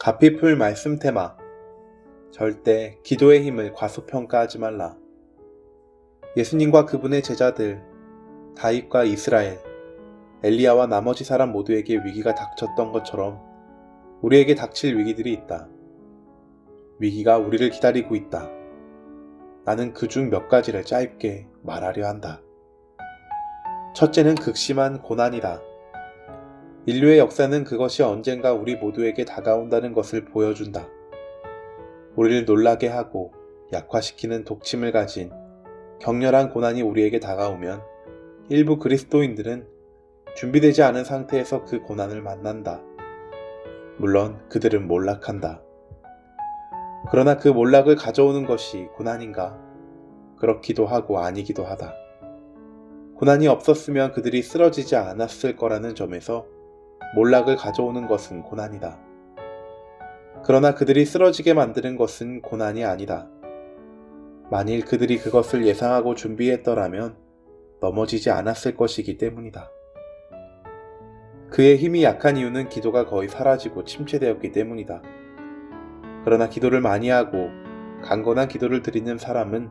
가피풀 말씀 테마. 절대 기도의 힘을 과소평가하지 말라. 예수님과 그분의 제자들, 다윗과 이스라엘, 엘리야와 나머지 사람 모두에게 위기가 닥쳤던 것처럼 우리에게 닥칠 위기들이 있다. 위기가 우리를 기다리고 있다. 나는 그중 몇 가지를 짧게 말하려 한다. 첫째는 극심한 고난이다. 인류의 역사는 그것이 언젠가 우리 모두에게 다가온다는 것을 보여준다. 우리를 놀라게 하고 약화시키는 독침을 가진 격렬한 고난이 우리에게 다가오면 일부 그리스도인들은 준비되지 않은 상태에서 그 고난을 만난다. 물론 그들은 몰락한다. 그러나 그 몰락을 가져오는 것이 고난인가? 그렇기도 하고 아니기도 하다. 고난이 없었으면 그들이 쓰러지지 않았을 거라는 점에서 몰락을 가져오는 것은 고난이다. 그러나 그들이 쓰러지게 만드는 것은 고난이 아니다. 만일 그들이 그것을 예상하고 준비했더라면 넘어지지 않았을 것이기 때문이다. 그의 힘이 약한 이유는 기도가 거의 사라지고 침체되었기 때문이다. 그러나 기도를 많이 하고 강건한 기도를 드리는 사람은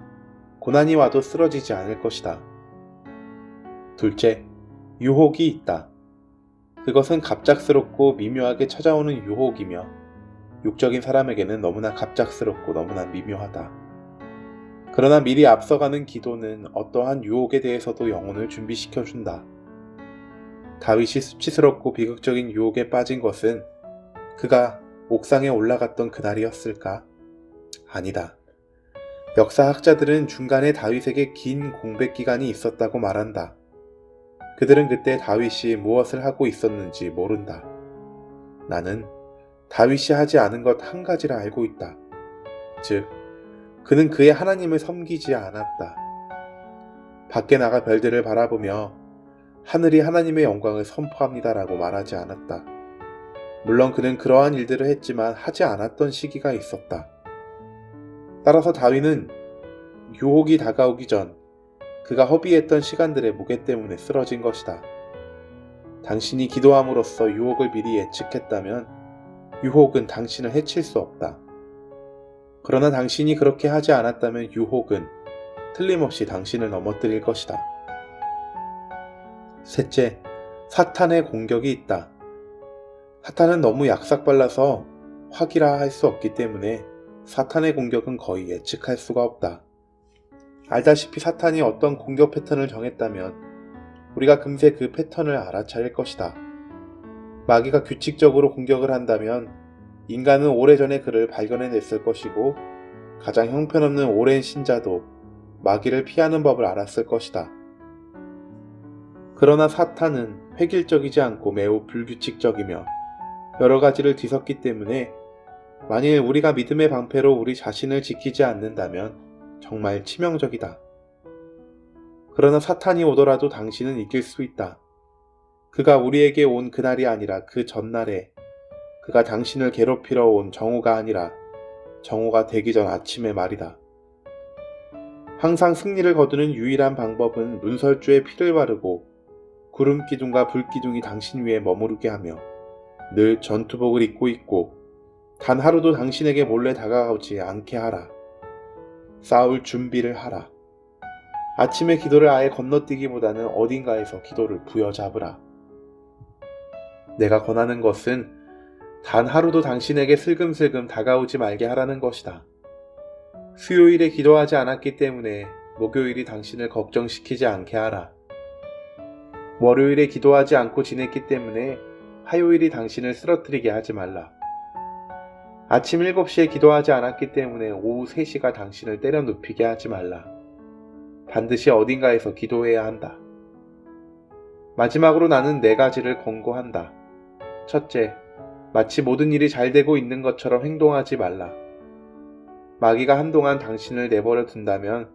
고난이 와도 쓰러지지 않을 것이다. 둘째, 유혹이 있다. 그것은 갑작스럽고 미묘하게 찾아오는 유혹이며 육적인 사람에게는 너무나 갑작스럽고 너무나 미묘하다. 그러나 미리 앞서가는 기도는 어떠한 유혹에 대해서도 영혼을 준비시켜준다. 다윗이 수치스럽고 비극적인 유혹에 빠진 것은 그가 옥상에 올라갔던 그날이었을까? 아니다. 역사학자들은 중간에 다윗에게 긴 공백 기간이 있었다고 말한다. 그들은 그때 다윗이 무엇을 하고 있었는지 모른다. 나는 다윗이 하지 않은 것 한 가지를 알고 있다. 즉, 그는 그의 하나님을 섬기지 않았다. 밖에 나가 별들을 바라보며 하늘이 하나님의 영광을 선포합니다라고 말하지 않았다. 물론 그는 그러한 일들을 했지만 하지 않았던 시기가 있었다. 따라서 다윗은 유혹이 다가오기 전 그가 허비했던 시간들의 무게 때문에 쓰러진 것이다. 당신이 기도함으로써 유혹을 미리 예측했다면 유혹은 당신을 해칠 수 없다. 그러나 당신이 그렇게 하지 않았다면 유혹은 틀림없이 당신을 넘어뜨릴 것이다. 셋째, 사탄의 공격이 있다. 사탄은 너무 약삭발라서 확이라 할 수 없기 때문에 사탄의 공격은 거의 예측할 수가 없다. 알다시피 사탄이 어떤 공격 패턴을 정했다면 우리가 금세 그 패턴을 알아차릴 것이다. 마귀가 규칙적으로 공격을 한다면 인간은 오래전에 그를 발견해냈을 것이고 가장 형편없는 오랜 신자도 마귀를 피하는 법을 알았을 것이다. 그러나 사탄은 획일적이지 않고 매우 불규칙적이며 여러 가지를 뒤섞기 때문에 만일 우리가 믿음의 방패로 우리 자신을 지키지 않는다면 정말 치명적이다. 그러나 사탄이 오더라도 당신은 이길 수 있다. 그가 우리에게 온 그날이 아니라 그 전날에 그가 당신을 괴롭히러 온 정오가 아니라 정오가 되기 전 아침의 말이다. 항상 승리를 거두는 유일한 방법은 문설주에 피를 바르고 구름기둥과 불기둥이 당신 위에 머무르게 하며 늘 전투복을 입고 있고 단 하루도 당신에게 몰래 다가오지 않게 하라. 싸울 준비를 하라. 아침의 기도를 아예 건너뛰기보다는 어딘가에서 기도를 부여잡으라. 내가 권하는 것은 단 하루도 당신에게 슬금슬금 다가오지 말게 하라는 것이다. 수요일에 기도하지 않았기 때문에 목요일이 당신을 걱정시키지 않게 하라. 월요일에 기도하지 않고 지냈기 때문에 화요일이 당신을 쓰러뜨리게 하지 말라. 아침 7시에 기도하지 않았기 때문에 오후 3시가 당신을 때려 눕히게 하지 말라. 반드시 어딘가에서 기도해야 한다. 마지막으로 나는 4가지를 권고한다. 첫째, 마치 모든 일이 잘 되고 있는 것처럼 행동하지 말라. 마귀가 한동안 당신을 내버려 둔다면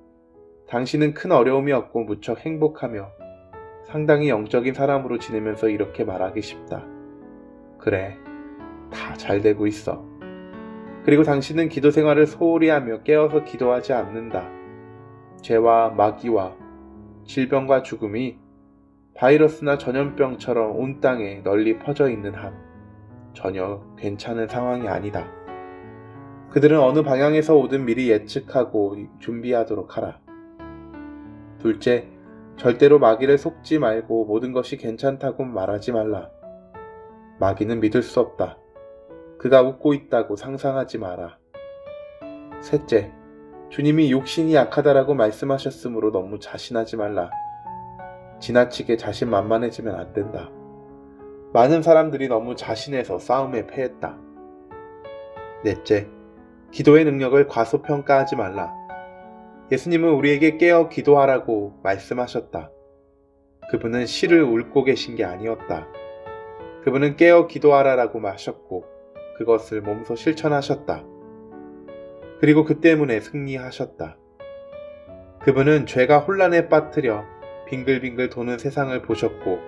당신은 큰 어려움이 없고 무척 행복하며 상당히 영적인 사람으로 지내면서 이렇게 말하기 쉽다. 그래, 다 잘 되고 있어. 그리고 당신은 기도 생활을 소홀히 하며 깨어서 기도하지 않는다. 죄와 마귀와 질병과 죽음이 바이러스나 전염병처럼 온 땅에 널리 퍼져 있는 한 전혀 괜찮은 상황이 아니다. 그들은 어느 방향에서 오든 미리 예측하고 준비하도록 하라. 둘째, 절대로 마귀를 속지 말고 모든 것이 괜찮다고 말하지 말라. 마귀는 믿을 수 없다. 그가 웃고 있다고 상상하지 마라. 셋째, 주님이 욕심이 약하다라고 말씀하셨으므로 너무 자신하지 말라. 지나치게 자신만만해지면 안 된다. 많은 사람들이 너무 자신해서 싸움에 패했다. 넷째, 기도의 능력을 과소평가하지 말라. 예수님은 우리에게 깨어 기도하라고 말씀하셨다. 그분은 시를 읊고 계신 게 아니었다. 그분은 깨어 기도하라라고 하셨고 그것을 몸소 실천하셨다. 그리고 그 때문에 승리하셨다. 그분은 죄가 혼란에 빠뜨려 빙글빙글 도는 세상을 보셨고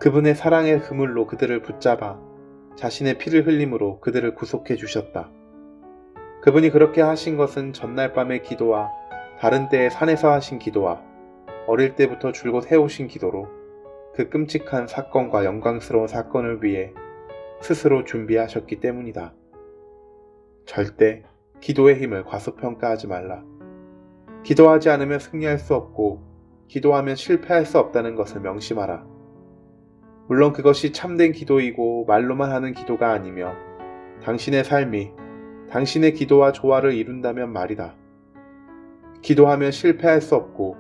그분의 사랑의 그물로 그들을 붙잡아 자신의 피를 흘림으로 그들을 구속해 주셨다. 그분이 그렇게 하신 것은 전날 밤의 기도와 다른 때의 산에서 하신 기도와 어릴 때부터 줄곧 해오신 기도로 그 끔찍한 사건과 영광스러운 사건을 위해 스스로 준비하셨기 때문이다. 절대 기도의 힘을 과소평가하지 말라. 기도하지 않으면 승리할 수 없고 기도하면 실패할 수 없다는 것을 명심하라. 물론 그것이 참된 기도이고 말로만 하는 기도가 아니며 당신의 삶이 당신의 기도와 조화를 이룬다면 말이다. 기도하면 실패할 수 없고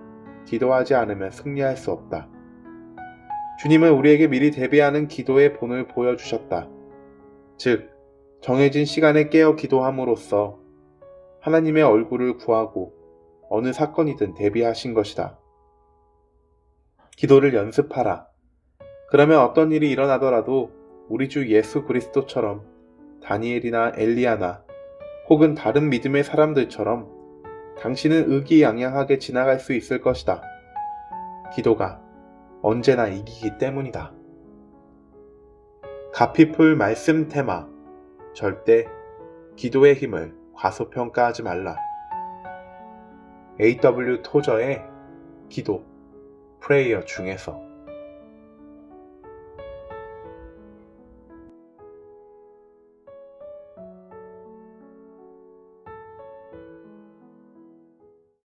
기도하지 않으면 승리할 수 없다. 주님은 우리에게 미리 대비하는 기도의 본을 보여주셨다. 즉, 정해진 시간에 깨어 기도함으로써 하나님의 얼굴을 구하고 어느 사건이든 대비하신 것이다. 기도를 연습하라. 그러면 어떤 일이 일어나더라도 우리 주 예수 그리스도처럼 다니엘이나 엘리야나 혹은 다른 믿음의 사람들처럼 당신은 의기양양하게 지나갈 수 있을 것이다. 기도가 언제나 이기기 때문이다. 가피풀 말씀 테마. 절대 기도의 힘을 과소평가하지 말라. A.W. 토저의 기도, 프레이어 중에서